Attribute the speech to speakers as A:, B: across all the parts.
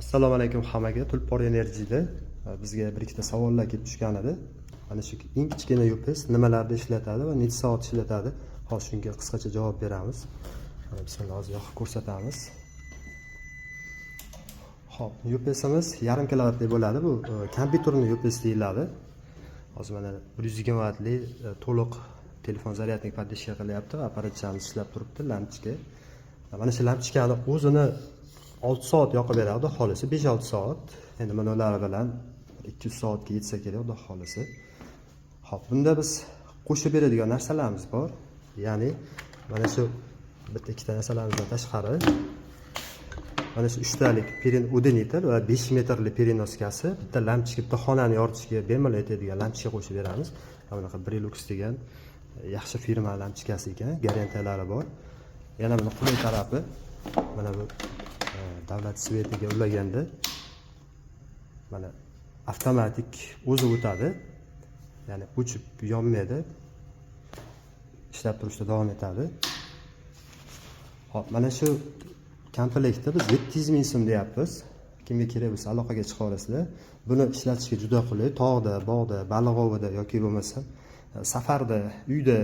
A: Assalomu alaykum hammaga. Tulpor Energy'da bizga bir ikkita savollar kelib tushgan edi. Mana shu eng kichkina UPS nimalarda ishlatadi va necha soat ishlatadi? Hozir shunga qisqacha javob beramiz. Bismillah, hozir yoqib ko'rsatamiz. Xo'p, UPSimiz yarim kilovatli bo'ladi. Bu kompyuterning UPS deyiladi. Hozir mana 120 vatli to'liq telefon zaryadnik podдержка qilyapti. Apparatchamiz ishlab turibdi, lampochka. Mana shu lampochkani o'zini 6 soat yoqib beradi, xohlasa 5-6 soat. Endi mana ular bilan 200 soatga yetsa kerak, xudo xohlasa. Xo'p, bunda biz qo'shib beradigan narsalarimiz bor. Ya'ni mana shu bitta ikkita narsalardan tashqari mana shu 3 talik perin udenitel va 5 metrli perenoskasi, bitta lampochka, bitta xonani yoritishga bemalol yetadigan lampochka qo'shib beramiz. Bunaqa Brilux degan yaxshi firma lampochkasi ekan, garantiyalari bor. Yana buni qulay tarafi mana bu davlat svetiga ulaganda mana avtomatik o'zi o'tadi. Ya'ni o'chib yonmaydi. Ishlab turishda davom etadi. Xo'p, mana shu komplektda biz 700 ming so'm deyapmiz. Kimga kerak bo'lsa aloqaga chiqa olasizlar. Buni ishlatishga juda qulay. Tog'da, bog'da, baliq ovida yoki bo'lmasa safarda, uyda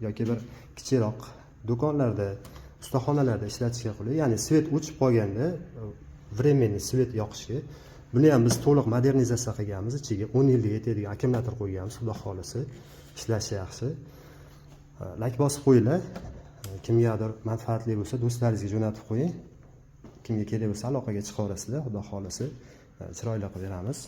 A: yoki bir kichikroq do'konlarda, ustaxonalarda ishlatishga qulay. Ya'ni svet o'chib qolganda временный svet yoqishga. Buni ham biz to'liq modernizatsiya qilganmiz. Ichiga 10 yilga yetadigan akkumulyator qo'yganmiz, xudo xolisi. Ishlashi yaxshi. Like bosib qo'yinglar. Kimgadir manfaatli bo'lsa do'stlaringizga jo'natib qo'ying. Kimga kerak bo'lsa aloqaga chiqa olasizlar, xudo xolisi. Chiroyli qilib beramiz.